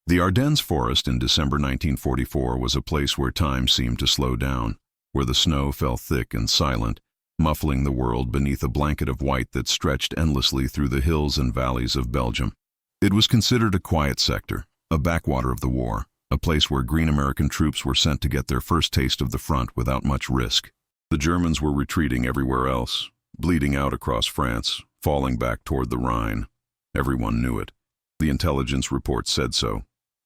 The Ardennes forest in December 1944 was a place where time seemed to slow down, where the snow fell thick and silent, muffling the world beneath a blanket of white that stretched endlessly through the hills and valleys of Belgium. It was considered a quiet sector, a backwater of the war, a place where green American troops were sent to get their first taste of the front without much risk. The Germans were retreating everywhere else, bleeding out across France, falling back toward the Rhine. Everyone knew it. The intelligence reports said so.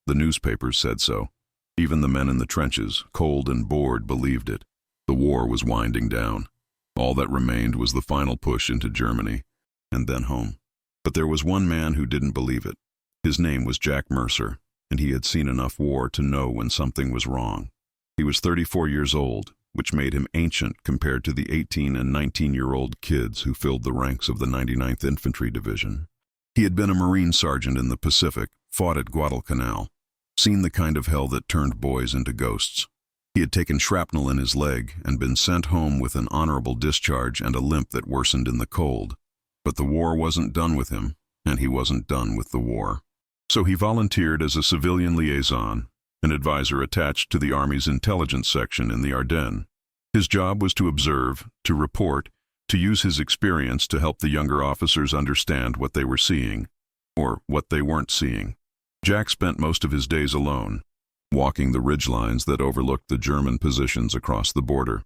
The newspapers said so. Even the men in the trenches, cold and bored, believed it. The war was winding down. All that remained was the final push into Germany, and then home. But there was one man who didn't believe it. His name was Jack Mercer, and he had seen enough war to know when something was wrong. He was 34 years old, which made him ancient compared to the 18 and 19-year-old kids who filled the ranks of the 99th Infantry Division. He had been a Marine sergeant in the Pacific, fought at Guadalcanal, seen the kind of hell that turned boys into ghosts. He had taken shrapnel in his leg and been sent home with an honorable discharge and a limp that worsened in the cold. But the war wasn't done with him, and he wasn't done with the war. So he volunteered as a civilian liaison, an advisor attached to the Army's intelligence section in the Ardennes. His job was to observe, to report, to use his experience to help the younger officers understand what they were seeing, or what they weren't seeing. Jack spent most of his days alone, walking the ridgelines that overlooked the German positions across the border.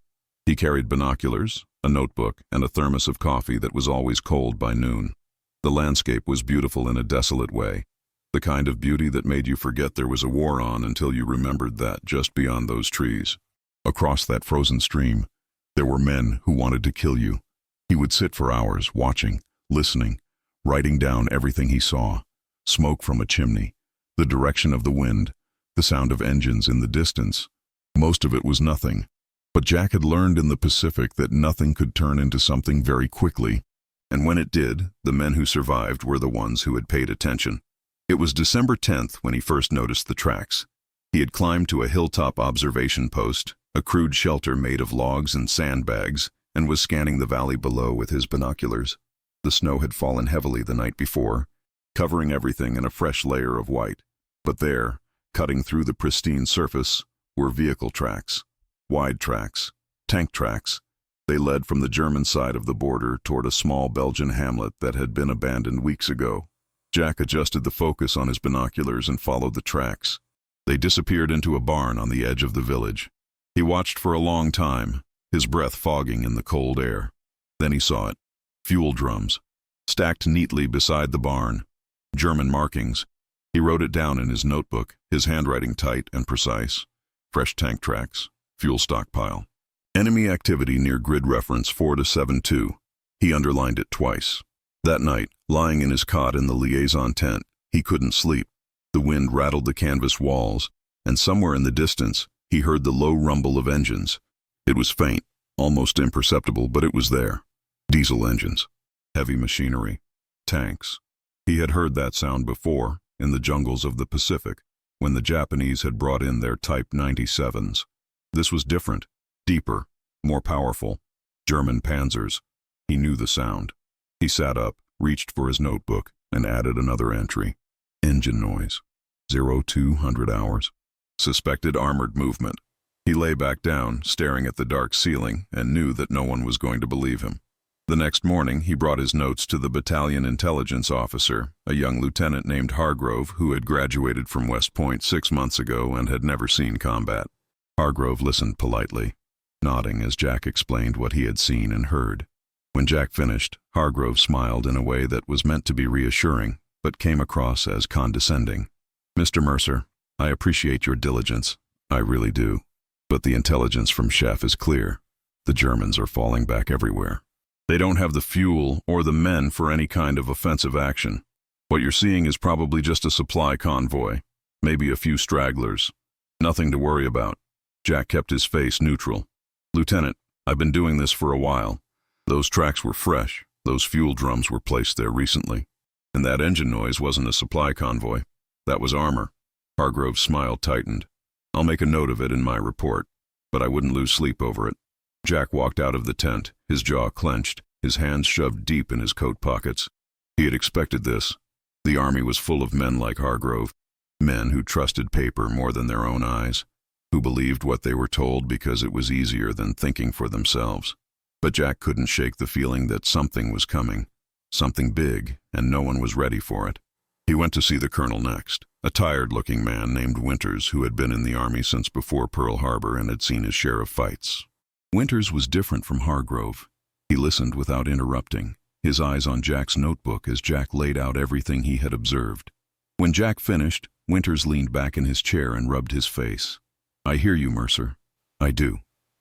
He carried binoculars, a notebook, and a thermos of coffee that was always cold by noon. The landscape was beautiful in a desolate way, the kind of beauty that made you forget there was a war on until you remembered that just beyond those trees, across that frozen stream, there were men who wanted to kill you. He would sit for hours, watching, listening, writing down everything he saw. Smoke from a chimney, the direction of the wind, the sound of engines in the distance. Most of it was nothing. But Jack had learned in the Pacific that nothing could turn into something very quickly. And when it did, the men who survived were the ones who had paid attention. It was December 10th when he first noticed the tracks. He had climbed to a hilltop observation post, a crude shelter made of logs and sandbags, and was scanning the valley below with his binoculars. The snow had fallen heavily the night before, covering everything in a fresh layer of white. But there, cutting through the pristine surface, were vehicle tracks, wide tracks, tank tracks. They led from the German side of the border toward a small Belgian hamlet that had been abandoned weeks ago. Jack adjusted the focus on his binoculars and followed the tracks. They disappeared into a barn on the edge of the village. He watched for a long time, his breath fogging in the cold air. Then he saw it. Fuel drums, stacked neatly beside the barn. German markings. He wrote it down in his notebook, his handwriting tight and precise. Fresh tank tracks, fuel stockpile. Enemy activity near grid reference 4-7-2. He underlined it twice. That night, lying in his cot in the liaison tent, he couldn't sleep. The wind rattled the canvas walls, and somewhere in the distance, he heard the low rumble of engines. It was faint, almost imperceptible, but it was there. Diesel engines, heavy machinery, tanks. He had heard that sound before, in the jungles of the Pacific, when the Japanese had brought in their Type 97s. This was different, deeper, more powerful. German panzers. He knew the sound. He sat up, reached for his notebook, and added another entry. Engine noise. 0200 hours. Suspected armored movement. He lay back down, staring at the dark ceiling, and knew that no one was going to believe him. The next morning, he brought his notes to the battalion intelligence officer, a young lieutenant named Hargrove who had graduated from West Point 6 months ago and had never seen combat. Hargrove listened politely, nodding as Jack explained what he had seen and heard. When Jack finished, Hargrove smiled in a way that was meant to be reassuring, but came across as condescending. "Mr. Mercer, I appreciate your diligence. I really do. But the intelligence from Chef is clear. The Germans are falling back everywhere. They don't have the fuel or the men for any kind of offensive action. What you're seeing is probably just a supply convoy, maybe a few stragglers. Nothing to worry about." Jack kept his face neutral. "Lieutenant, I've been doing this for a while. Those tracks were fresh. Those fuel drums were placed there recently. And that engine noise wasn't a supply convoy. That was armor." Hargrove's smile tightened. "I'll make a note of it in my report, but I wouldn't lose sleep over it." Jack walked out of the tent, his jaw clenched, his hands shoved deep in his coat pockets. He had expected this. The Army was full of men like Hargrove. Men who trusted paper more than their own eyes, who believed what they were told because it was easier than thinking for themselves. But Jack couldn't shake the feeling that something was coming, something big, and no one was ready for it. He went to see the colonel next, a tired-looking man named Winters who had been in the army since before Pearl Harbor and had seen his share of fights. Winters was different from Hargrove. He listened without interrupting, his eyes on Jack's notebook as Jack laid out everything he had observed. When Jack finished, Winters leaned back in his chair and rubbed his face. "I hear you, Mercer. I do.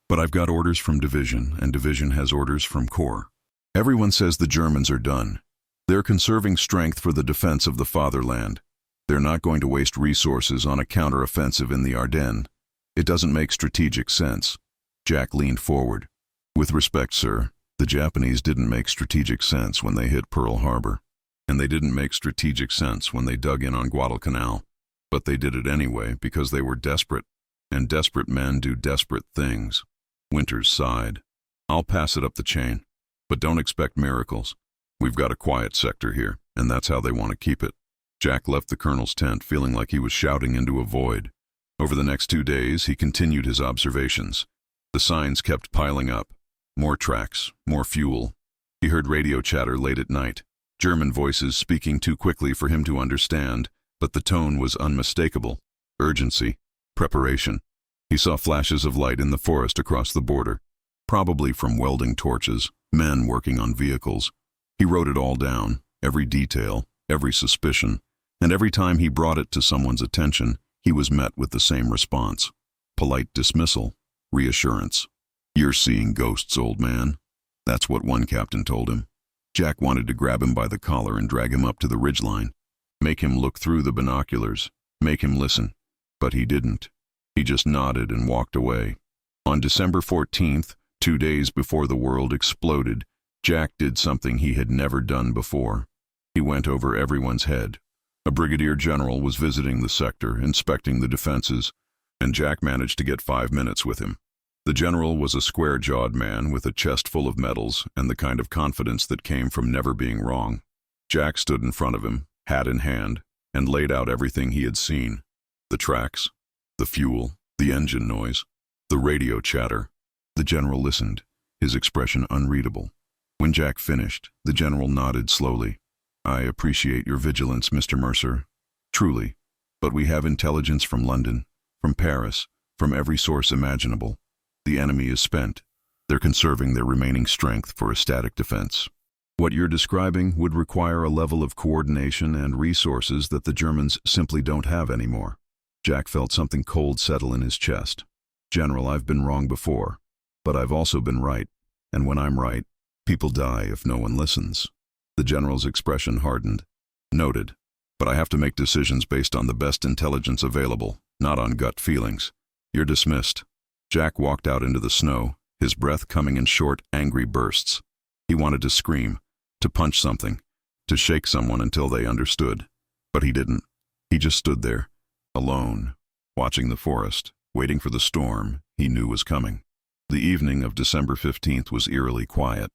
But I've got orders from Division, and Division has orders from Corps. Everyone says the Germans are done. They're conserving strength for the defense of the fatherland. They're not going to waste resources on a counteroffensive in the Ardennes. It doesn't make strategic sense." Jack leaned forward. "With respect, sir, the Japanese didn't make strategic sense when they hit Pearl Harbor. And they didn't make strategic sense when they dug in on Guadalcanal. But they did it anyway because they were desperate. And desperate men do desperate things." Winters sighed. "I'll pass it up the chain. But don't expect miracles. We've got a quiet sector here, and that's how they want to keep it." Jack left the colonel's tent feeling like he was shouting into a void. Over the next 2 days, he continued his observations. The signs kept piling up. More tracks, more fuel. He heard radio chatter late at night, German voices speaking too quickly for him to understand, but the tone was unmistakable. Urgency, preparation. He saw flashes of light in the forest across the border, probably from welding torches, men working on vehicles. He wrote it all down, every detail, every suspicion, and every time he brought it to someone's attention, he was met with the same response. Polite dismissal, reassurance. "You're seeing ghosts, old man." That's what one captain told him. Jack wanted to grab him by the collar and drag him up to the ridgeline, make him look through the binoculars, make him listen. But he didn't. He just nodded and walked away. On December 14th, 2 days before the world exploded, Jack did something he had never done before. He went over everyone's head. A brigadier general was visiting the sector, inspecting the defenses, and Jack managed to get 5 minutes with him. The general was a square-jawed man with a chest full of medals and the kind of confidence that came from never being wrong. Jack stood in front of him, hat in hand, and laid out everything he had seen. The tracks, the fuel, the engine noise, the radio chatter. The general listened, his expression unreadable. When Jack finished, the general nodded slowly. "I appreciate your vigilance, Mr. Mercer. Truly. But we have intelligence from London, from Paris, from every source imaginable. The enemy is spent. They're conserving their remaining strength for a static defense. What you're describing would require a level of coordination and resources that the Germans simply don't have anymore." Jack felt something cold settle in his chest. "General, I've been wrong before, but I've also been right. And when I'm right, people die if no one listens." The general's expression hardened. "Noted. But I have to make decisions based on the best intelligence available, not on gut feelings. You're dismissed." Jack walked out into the snow, his breath coming in short, angry bursts. He wanted to scream, to punch something, to shake someone until they understood. But he didn't. He just stood there, alone, watching the forest, waiting for the storm he knew was coming. The evening of December 15th was eerily quiet.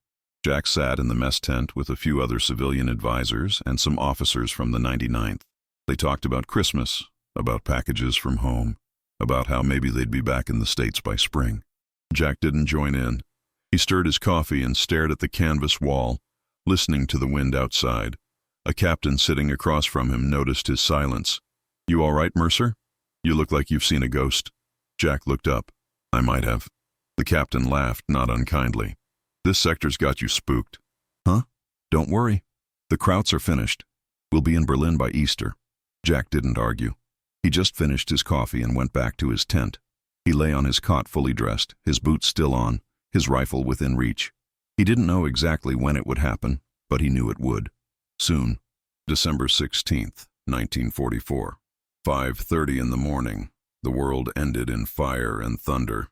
Jack sat in the mess tent with a few other civilian advisors and some officers from the 99th. They talked about Christmas, about packages from home, about how maybe they'd be back in the States by spring. Jack didn't join in. He stirred his coffee and stared at the canvas wall, listening to the wind outside. A captain sitting across from him noticed his silence. "You all right, Mercer? You look like you've seen a ghost." Jack looked up. "I might have." The captain laughed, not unkindly. "This sector's got you spooked." "Huh? Don't worry. The Krauts are finished. We'll be in Berlin by Easter." Jack didn't argue. He just finished his coffee and went back to his tent. He lay on his cot fully dressed, his boots still on, his rifle within reach. He didn't know exactly when it would happen, but he knew it would. Soon. December 16th, 1944. 5:30 in the morning. The world ended in fire and thunder.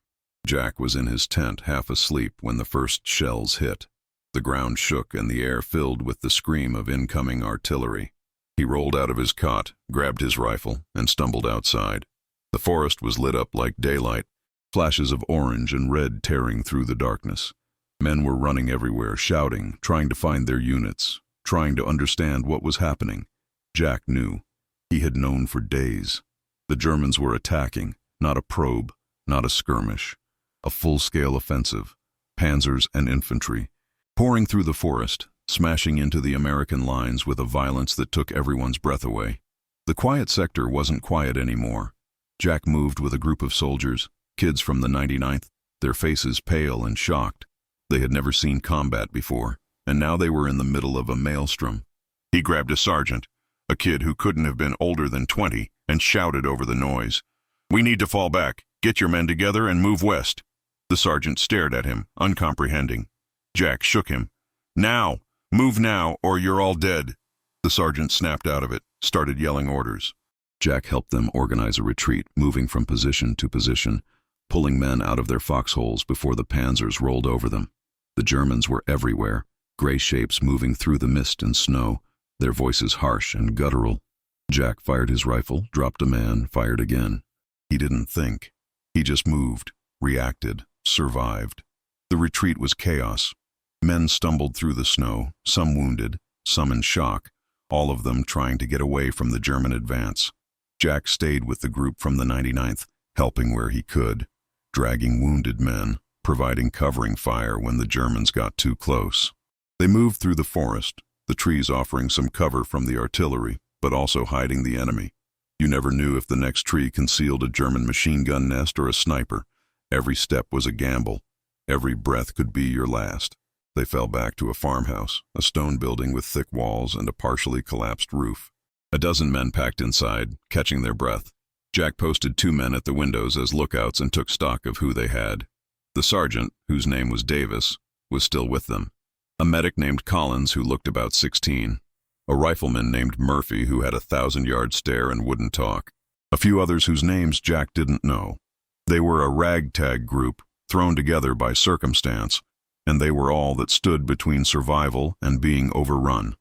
Jack was in his tent, half asleep, when the first shells hit. The ground shook and the air filled with the scream of incoming artillery. He rolled out of his cot, grabbed his rifle, and stumbled outside. The forest was lit up like daylight, flashes of orange and red tearing through the darkness. Men were running everywhere, shouting, trying to find their units, trying to understand what was happening. Jack knew. He had known for days. The Germans were attacking, not a probe, not a skirmish. A full-scale offensive, panzers and infantry, pouring through the forest, smashing into the American lines with a violence that took everyone's breath away. The quiet sector wasn't quiet anymore. Jack moved with a group of soldiers, kids from the 99th, their faces pale and shocked. They had never seen combat before, and now they were in the middle of a maelstrom. He grabbed a sergeant, a kid who couldn't have been older than 20, and shouted over the noise. "We need to fall back. Get your men together and move west." The sergeant stared at him, uncomprehending. Jack shook him. "Now! Move now, or you're all dead." The sergeant snapped out of it, started yelling orders. Jack helped them organize a retreat, moving from position to position, pulling men out of their foxholes before the panzers rolled over them. The Germans were everywhere, gray shapes moving through the mist and snow, their voices harsh and guttural. Jack fired his rifle, dropped a man, fired again. He didn't think. He just moved, reacted, survived. The retreat was chaos. Men stumbled through the snow, some wounded, some in shock, all of them trying to get away from the German advance. Jack stayed with the group from the 99th, helping where he could, dragging wounded men, providing covering fire when the Germans got too close. They moved through the forest, the trees offering some cover from the artillery, but also hiding the enemy. You never knew if the next tree concealed a German machine gun nest or a sniper. Every step was a gamble. Every breath could be your last. They fell back to a farmhouse, a stone building with thick walls and a partially collapsed roof. A dozen men packed inside, catching their breath. Jack posted 2 men at the windows as lookouts and took stock of who they had. The sergeant, whose name was Davis, was still with them. A medic named Collins, who looked about 16. A rifleman named Murphy, who had a 1,000-yard stare and wouldn't talk. A few others whose names Jack didn't know. They were a ragtag group, thrown together by circumstance, and they were all that stood between survival and being overrun.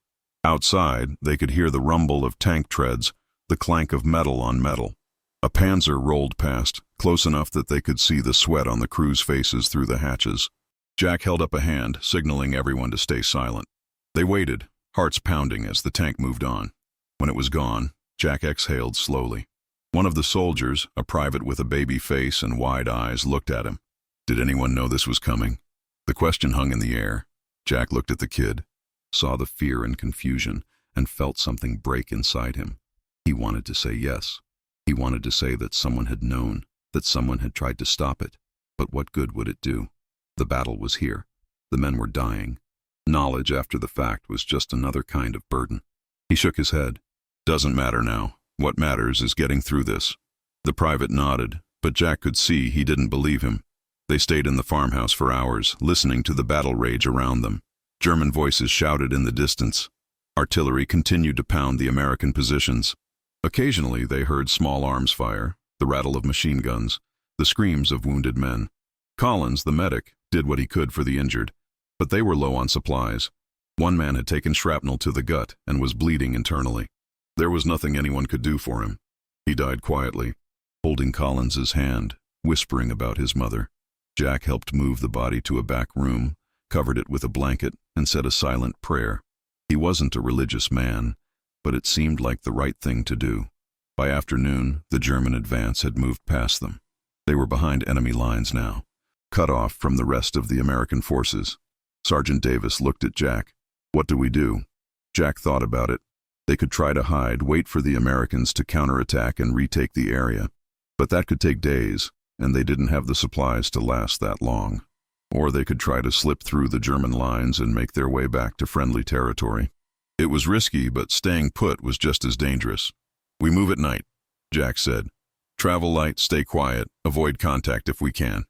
Outside, they could hear the rumble of tank treads, the clank of metal on metal. A panzer rolled past, close enough that they could see the sweat on the crew's faces through the hatches. Jack held up a hand, signaling everyone to stay silent. They waited, hearts pounding as the tank moved on. When it was gone, Jack exhaled slowly. One of the soldiers, a private with a baby face and wide eyes, looked at him. Did anyone know this was coming? The question hung in the air. Jack looked at the kid, saw the fear and confusion, and felt something break inside him. He wanted to say yes. He wanted to say that someone had known, that someone had tried to stop it. But what good would it do? The battle was here. The men were dying. Knowledge after the fact was just another kind of burden. He shook his head. Doesn't matter now. What matters is getting through this. The private nodded, but Jack could see he didn't believe him. They stayed in the farmhouse for hours, listening to the battle rage around them. German voices shouted in the distance. Artillery continued to pound the American positions. Occasionally they heard small arms fire, the rattle of machine guns, the screams of wounded men. Collins, the medic, did what he could for the injured, but they were low on supplies. One man had taken shrapnel to the gut and was bleeding internally. There was nothing anyone could do for him. He died quietly, holding Collins's hand, whispering about his mother. Jack helped move the body to a back room, covered it with a blanket, and said a silent prayer. He wasn't a religious man, but it seemed like the right thing to do. By afternoon, the German advance had moved past them. They were behind enemy lines now, cut off from the rest of the American forces. Sergeant Davis looked at Jack. What do we do? Jack thought about it. They could try to hide, wait for the Americans to counterattack and retake the area. But that could take days, and they didn't have the supplies to last that long. Or they could try to slip through the German lines and make their way back to friendly territory. It was risky, but staying put was just as dangerous. We move at night, Jack said. Travel light, stay quiet, avoid contact if we can.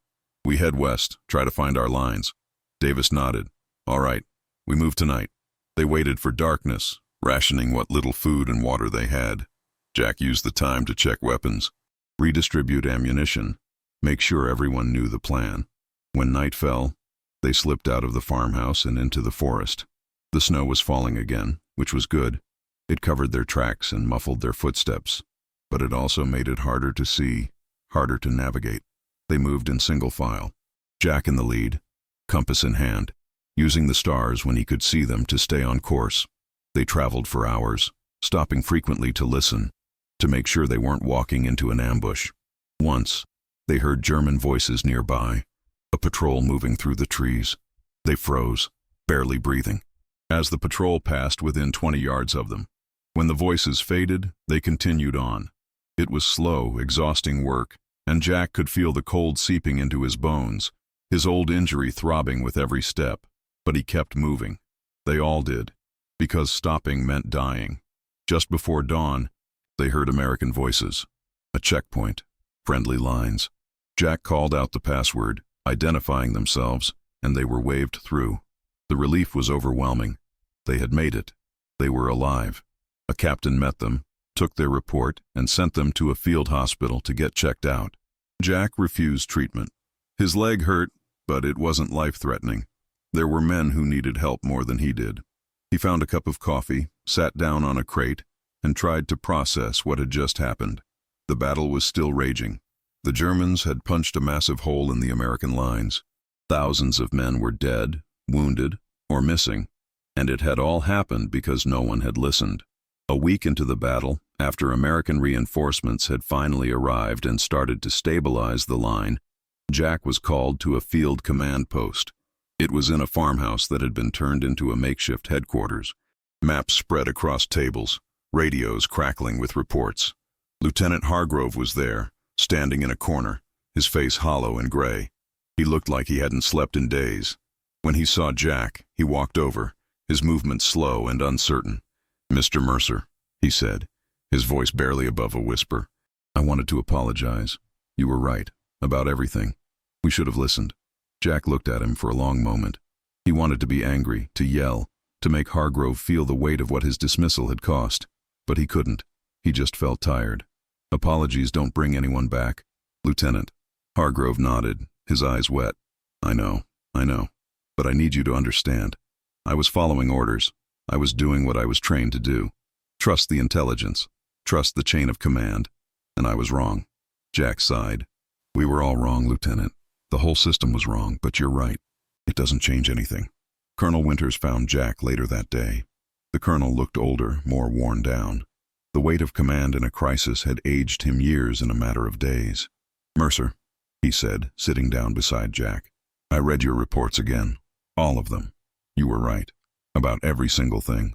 We head west, try to find our lines. Davis nodded. All right, we move tonight. They waited for darkness, rationing what little food and water they had. Jack used the time to check weapons, redistribute ammunition, make sure everyone knew the plan. When night fell, they slipped out of the farmhouse and into the forest. The snow was falling again, which was good. It covered their tracks and muffled their footsteps, but it also made it harder to see, harder to navigate. They moved in single file, Jack in the lead, compass in hand, using the stars when he could see them to stay on course. They traveled for hours, stopping frequently to listen, to make sure they weren't walking into an ambush. Once, they heard German voices nearby, a patrol moving through the trees. They froze, barely breathing, as the patrol passed within 20 yards of them. When the voices faded, they continued on. It was slow, exhausting work, and Jack could feel the cold seeping into his bones, his old injury throbbing with every step. But he kept moving. They all did, because stopping meant dying. Just before dawn, they heard American voices. A checkpoint, friendly lines. Jack called out the password, identifying themselves, and they were waved through. The relief was overwhelming. They had made it. They were alive. A captain met them, took their report, and sent them to a field hospital to get checked out. Jack refused treatment. His leg hurt, but it wasn't life-threatening. There were men who needed help more than he did. He found a cup of coffee, sat down on a crate, and tried to process what had just happened. The battle was still raging. The Germans had punched a massive hole in the American lines. Thousands of men were dead, wounded, or missing, and it had all happened because no one had listened. A week into the battle, after American reinforcements had finally arrived and started to stabilize the line, Jack was called to a field command post. It was in a farmhouse that had been turned into a makeshift headquarters. Maps spread across tables, radios crackling with reports. Lieutenant Hargrove was there, standing in a corner, his face hollow and gray. He looked like he hadn't slept in days. When he saw Jack, he walked over, his movements slow and uncertain. "Mr. Mercer," he said, his voice barely above a whisper. "I wanted to apologize. You were right, about everything. We should have listened." Jack looked at him for a long moment. He wanted to be angry, to yell, to make Hargrove feel the weight of what his dismissal had cost. But he couldn't. He just felt tired. "Apologies don't bring anyone back, Lieutenant." Hargrove nodded, his eyes wet. I know. But I need you to understand. I was following orders. I was doing what I was trained to do. Trust the intelligence. Trust the chain of command. And I was wrong." Jack sighed. "We were all wrong, Lieutenant. The whole system was wrong, but you're right. It doesn't change anything." Colonel Winters found Jack later that day. The colonel looked older, more worn down. The weight of command in a crisis had aged him years in a matter of days. "Mercer," he said, sitting down beside Jack, "I read your reports again. All of them. You were right. About every single thing."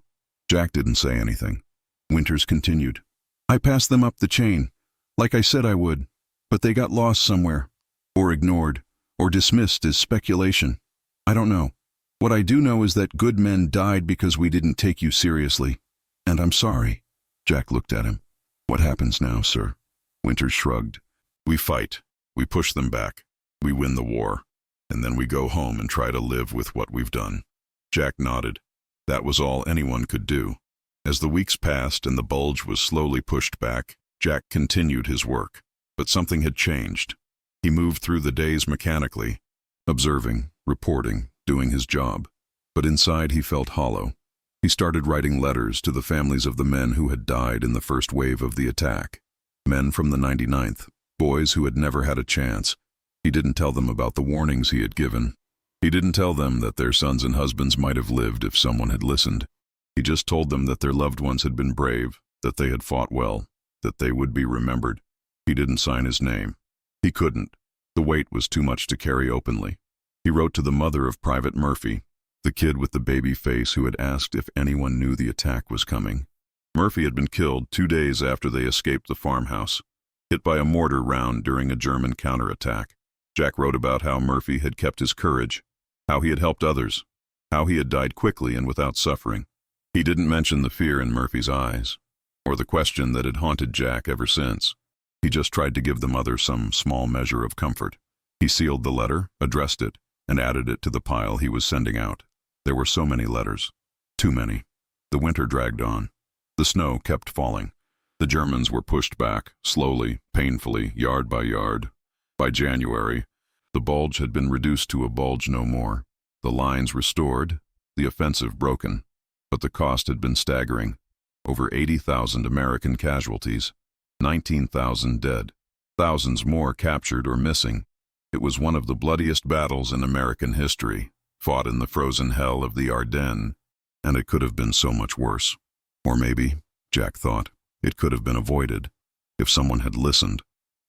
Jack didn't say anything. Winters continued. "I passed them up the chain, like I said I would, but they got lost somewhere, or ignored, or dismissed as speculation. I don't know. What I do know is that good men died because we didn't take you seriously. And I'm sorry." Jack looked at him. "What happens now, sir?" Winters shrugged. "We fight. We push them back. We win the war. And then we go home and try to live with what we've done." Jack nodded. That was all anyone could do. As the weeks passed and the bulge was slowly pushed back, Jack continued his work. But something had changed. He moved through the days mechanically, observing, reporting, doing his job. But inside he felt hollow. He started writing letters to the families of the men who had died in the first wave of the attack. Men from the 99th, boys who had never had a chance. He didn't tell them about the warnings he had given. He didn't tell them that their sons and husbands might have lived if someone had listened. He just told them that their loved ones had been brave, that they had fought well, that they would be remembered. He didn't sign his name. He couldn't. The weight was too much to carry openly. He wrote to the mother of Private Murphy, the kid with the baby face who had asked if anyone knew the attack was coming. Murphy had been killed 2 days after they escaped the farmhouse, hit by a mortar round during a German counterattack. Jack wrote about how Murphy had kept his courage, how he had helped others, how he had died quickly and without suffering. He didn't mention the fear in Murphy's eyes, or the question that had haunted Jack ever since. He just tried to give the mother some small measure of comfort. He sealed the letter, addressed it, and added it to the pile he was sending out. There were so many letters. Too many. The winter dragged on. The snow kept falling. The Germans were pushed back, slowly, painfully, yard by yard. By January, the bulge had been reduced to a bulge no more. The lines restored, the offensive broken. But the cost had been staggering. Over 80,000 American casualties, 19,000 dead, thousands more captured or missing. It was one of the bloodiest battles in American history, fought in the frozen hell of the Ardennes, and it could have been so much worse. Or maybe, Jack thought, it could have been avoided. If someone had listened,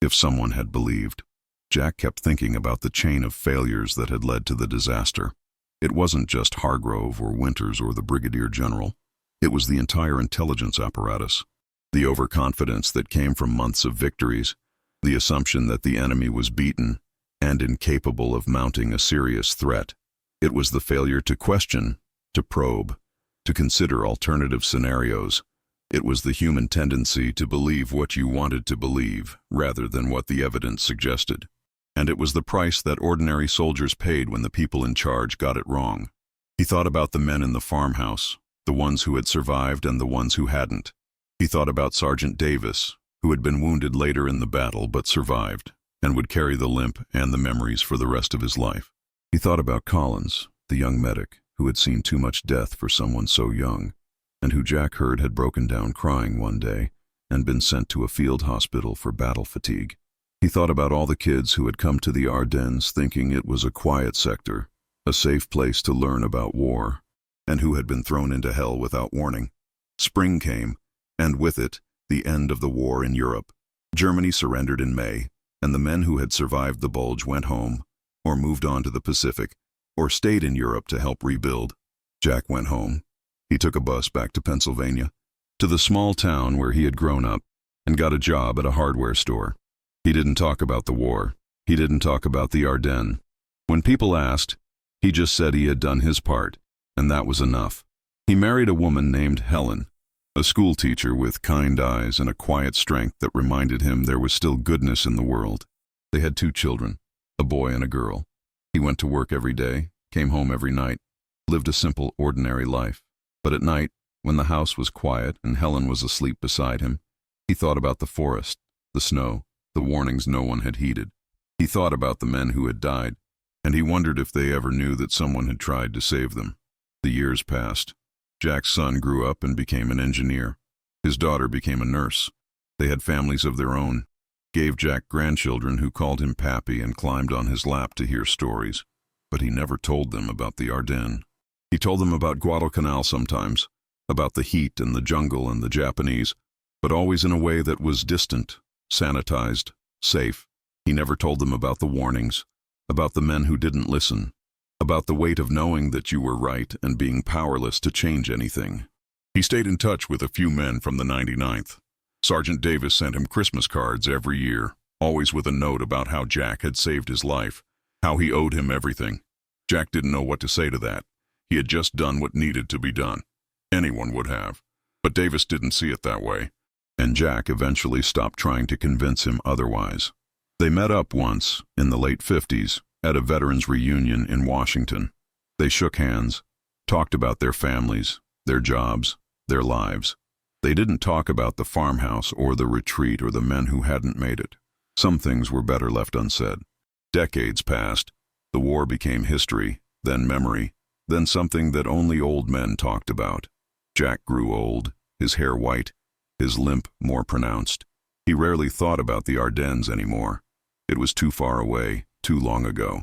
if someone had believed. Jack kept thinking about the chain of failures that had led to the disaster. It wasn't just Hargrove or Winters or the Brigadier General. It was the entire intelligence apparatus. The overconfidence that came from months of victories, the assumption that the enemy was beaten and incapable of mounting a serious threat. It was the failure to question, to probe, to consider alternative scenarios. It was the human tendency to believe what you wanted to believe, rather than what the evidence suggested. And it was the price that ordinary soldiers paid when the people in charge got it wrong. He thought about the men in the farmhouse, the ones who had survived and the ones who hadn't. He thought about Sergeant Davis, who had been wounded later in the battle but survived, and would carry the limp and the memories for the rest of his life. He thought about Collins, the young medic, who had seen too much death for someone so young, and who Jack heard had broken down crying one day and been sent to a field hospital for battle fatigue. He thought about all the kids who had come to the Ardennes thinking it was a quiet sector, a safe place to learn about war, and who had been thrown into hell without warning. Spring came, and with it, the end of the war in Europe. Germany surrendered in May, and the men who had survived the Bulge went home, or moved on to the Pacific, or stayed in Europe to help rebuild. Jack went home. He took a bus back to Pennsylvania, to the small town where he had grown up, and got a job at a hardware store. He didn't talk about the war. He didn't talk about the Ardennes. When people asked, he just said he had done his part, and that was enough. He married a woman named Helen, a school teacher with kind eyes and a quiet strength that reminded him there was still goodness in the world. They had 2 children, a boy and a girl. He went to work every day, came home every night, lived a simple, ordinary life. But at night, when the house was quiet and Helen was asleep beside him, he thought about the forest, the snow, the warnings no one had heeded. He thought about the men who had died, and he wondered if they ever knew that someone had tried to save them. The years passed. Jack's son grew up and became an engineer. His daughter became a nurse. They had families of their own, gave Jack grandchildren who called him Pappy and climbed on his lap to hear stories. But he never told them about the Ardennes. He told them about Guadalcanal sometimes, about the heat and the jungle and the Japanese, but always in a way that was distant, sanitized, safe. He never told them about the warnings, about the men who didn't listen, about the weight of knowing that you were right and being powerless to change anything. He stayed in touch with a few men from the 99th. Sergeant Davis sent him Christmas cards every year, always with a note about how Jack had saved his life, how he owed him everything. Jack didn't know what to say to that. He had just done what needed to be done. Anyone would have. But Davis didn't see it that way, and Jack eventually stopped trying to convince him otherwise. They met up once, in the late 50s, at a veterans reunion in Washington. They shook hands, talked about their families, their jobs, their lives. They didn't talk about the farmhouse or the retreat or the men who hadn't made it. Some things were better left unsaid. Decades passed. The war became history, then memory, then something that only old men talked about. Jack grew old, his hair white, his limp more pronounced. He rarely thought about the Ardennes anymore. It was too far away, too long ago.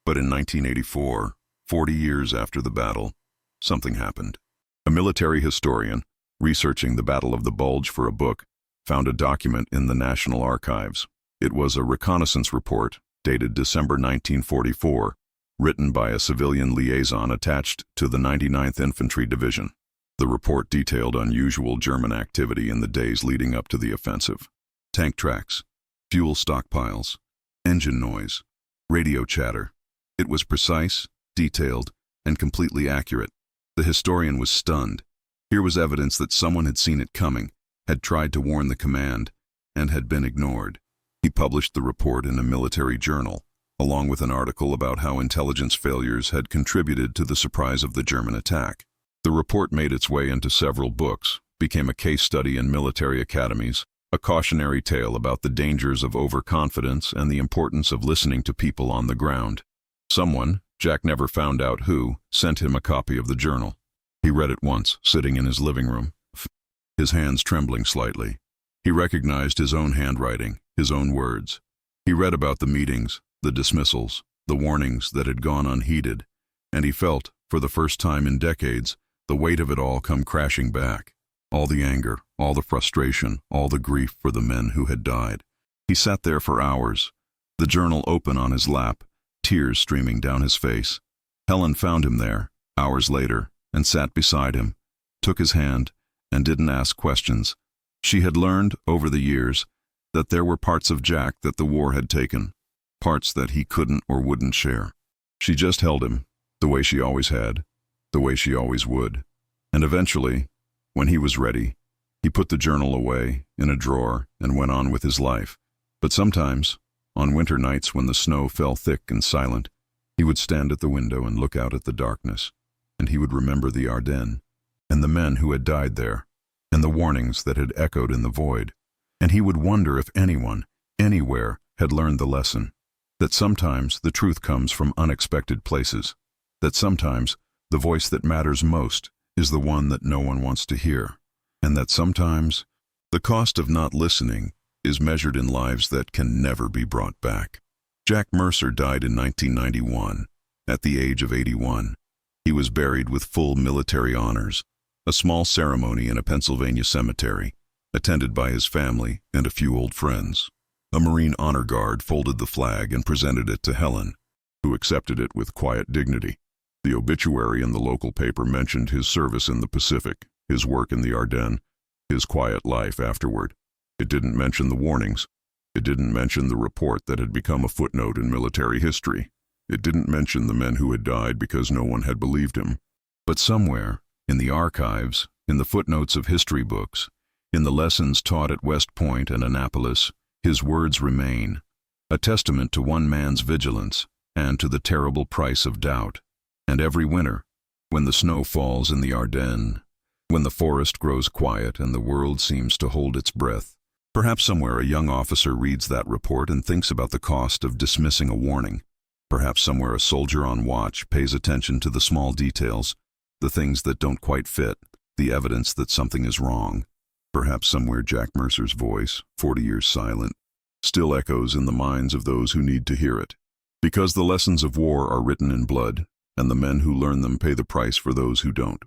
But in 1984, 40 years after the battle, something happened. A military historian, researching the Battle of the Bulge for a book, found a document in the National Archives. It was a reconnaissance report dated December 1944, written by a civilian liaison attached to the 99th Infantry Division. The report detailed unusual German activity in the days leading up to the offensive. Tank tracks, fuel stockpiles, engine noise, radio chatter. It was precise, detailed, and completely accurate. The historian was stunned. Here was evidence that someone had seen it coming, had tried to warn the command, and had been ignored. He published the report in a military journal, along with an article about how intelligence failures had contributed to the surprise of the German attack. The report made its way into several books, became a case study in military academies, a cautionary tale about the dangers of overconfidence and the importance of listening to people on the ground. Someone, Jack never found out who, sent him a copy of the journal. He read it once, sitting in his living room, his hands trembling slightly. He recognized his own handwriting, his own words. He read about the meetings, the dismissals, the warnings that had gone unheeded, and he felt, for the first time in decades, the weight of it all come crashing back. All the anger, all the frustration, all the grief for the men who had died. He sat there for hours, the journal open on his lap, tears streaming down his face. Helen found him there, hours later, and sat beside him, took his hand, and didn't ask questions. She had learned, over the years, that there were parts of Jack that the war had taken, parts that he couldn't or wouldn't share. She just held him, the way she always had, the way she always would. And eventually, when he was ready, he put the journal away in a drawer and went on with his life. But sometimes, on winter nights when the snow fell thick and silent, he would stand at the window and look out at the darkness, and he would remember the Ardennes, and the men who had died there, and the warnings that had echoed in the void. And he would wonder if anyone, anywhere, had learned the lesson, that sometimes the truth comes from unexpected places, that sometimes the voice that matters most is the one that no one wants to hear, and that sometimes the cost of not listening is measured in lives that can never be brought back. Jack Mercer died in 1991, at the age of 81. He was buried with full military honors, a small ceremony in a Pennsylvania cemetery, attended by his family and a few old friends. A Marine honor guard folded the flag and presented it to Helen, who accepted it with quiet dignity. The obituary in the local paper mentioned his service in the Pacific, his work in the Ardennes, his quiet life afterward. It didn't mention the warnings. It didn't mention the report that had become a footnote in military history. It didn't mention the men who had died because no one had believed him. But somewhere, in the archives, in the footnotes of history books, in the lessons taught at West Point and Annapolis, his words remain, a testament to one man's vigilance and to the terrible price of doubt. And every winter, when the snow falls in the Ardennes, when the forest grows quiet and the world seems to hold its breath, perhaps somewhere a young officer reads that report and thinks about the cost of dismissing a warning. Perhaps somewhere a soldier on watch pays attention to the small details, the things that don't quite fit, the evidence that something is wrong. Perhaps somewhere Jack Mercer's voice, 40 years silent, still echoes in the minds of those who need to hear it. Because the lessons of war are written in blood, and the men who learn them pay the price for those who don't.